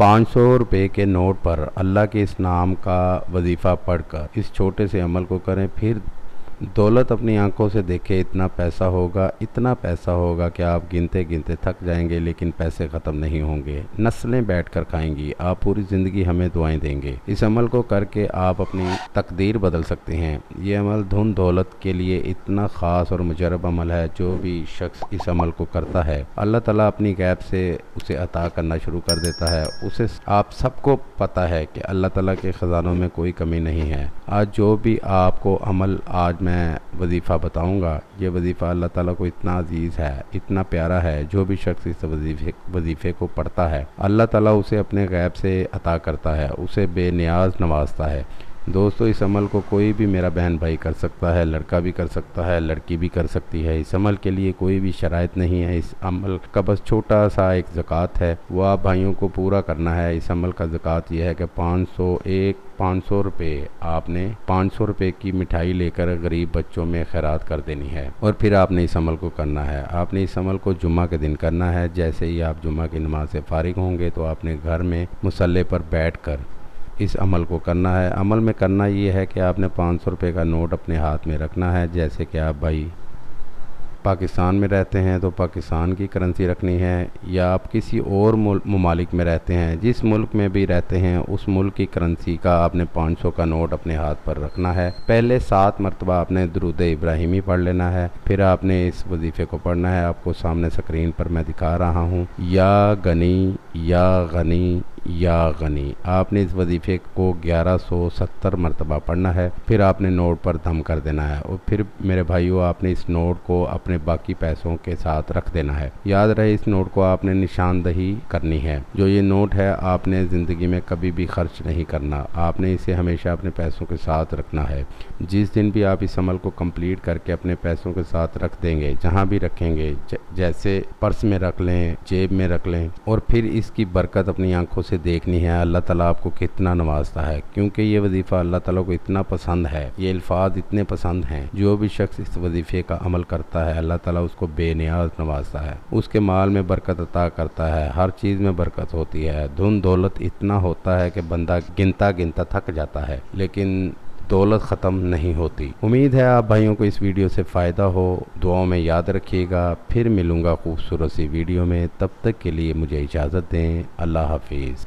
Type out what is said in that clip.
500 रुपए के नोट पर अल्लाह के इस नाम का वजीफ़ा पढ़कर इस छोटे से अमल को करें, फिर दौलत अपनी आंखों से देखे। इतना पैसा होगा कि आप गिनते गिनते थक जाएंगे, लेकिन पैसे ख़त्म नहीं होंगे। नस्लें बैठकर खाएंगी। आप पूरी ज़िंदगी हमें दुआएं देंगे। इस अमल को करके आप अपनी तकदीर बदल सकते हैं। ये अमल धन दौलत के लिए इतना ख़ास और मुजरब अमल है। जो भी शख्स इस अमल को करता है, अल्लाह ताला अपनी गैब से उसे अता करना शुरू कर देता है। उसे आप सबको पता है कि अल्लाह ताला के ख़जानों में कोई कमी नहीं है। आज जो भी आपको अमल आज मैं वजीफ़ा बताऊंगा, ये वजीफ़ा अल्लाह ताला को इतना अजीज़ है, इतना प्यारा है। जो भी शख्स इस वजीफ़े को पढ़ता है, अल्लाह ताला उसे अपने गैब से अता करता है, उसे बेनियाज नवाजता है। दोस्तों, इस अमल को कोई भी मेरा बहन भाई कर सकता है, लड़का भी कर सकता है, लड़की भी कर सकती है। इस अमल के लिए कोई भी शराइत नहीं है। इस अमल का बस छोटा सा एक ज़कात है, वो आप भाइयों को पूरा करना है। इस अमल का ज़कात यह है कि 500 रुपये आपने 500 रुपये की मिठाई लेकर गरीब बच्चों में खैरात कर देनी है। और फिर आपने इस अमल को करना है। आपने इस अमल को जुम्मा के दिन करना है। जैसे ही आप जुम्मा की नमाज से फारिग होंगे तो आपने घर में मुसल्ले पर बैठकर इस अमल को करना है। अमल में करना ये है कि आपने 500 रुपये का नोट अपने हाथ में रखना है। जैसे कि आप भाई पाकिस्तान में रहते हैं तो पाकिस्तान की करेंसी रखनी है, या आप किसी और ममालिक में रहते हैं, जिस मुल्क में भी रहते हैं उस मुल्क की करेंसी का आपने 500 का नोट अपने हाथ पर रखना है। पहले 7 मरतबा आपने दुरूद इब्राहिमी पढ़ लेना है। फिर आपने इस वजीफ़े को पढ़ना है। आपको सामने स्क्रीन पर मैं दिखा रहा हूँ, या गनी या गनी या गनी। आपने इस वजीफ़े को 1170 मरतबा पढ़ना है। फिर आपने नोट पर दम कर देना है। और फिर मेरे भाइयों, आपने इस नोट को अपने बाकी पैसों के साथ रख देना है। याद रहे, इस नोट को आपने निशानदही करनी है। जो ये नोट है, आपने ज़िंदगी में कभी भी खर्च नहीं करना। आपने इसे हमेशा अपने पैसों के साथ रखना है। जिस दिन भी आप इस अमल को कंप्लीट करके अपने पैसों के साथ रख देंगे, जहाँ भी रखेंगे, जैसे पर्स में रख लें, जेब में रख लें, और फिर इसकी बरकत अपनी आंखों से देखनी है। अल्लाह ताला आपको कितना नवाजता है, क्योंकि ये वजीफ़ा अल्लाह ताला को इतना पसंद है, ये अल्फाज इतने पसंद हैं। जो भी शख्स इस वजीफ़े का अमल करता है, अल्लाह ताला उसको बेनियाज नवाजता है, उसके माल में बरकत अता करता है, हर चीज़ में बरकत होती है। धन दौलत इतना होता है कि बंदा गिनता गिनता थक जाता है, लेकिन दौलत ख़त्म नहीं होती। उम्मीद है आप भाइयों को इस वीडियो से फ़ायदा हो। दुआओं में याद रखिएगा। फिर मिलूँगा खूबसूरत सी वीडियो में। तब तक के लिए मुझे इजाज़त दें। अल्लाह हाफिज़।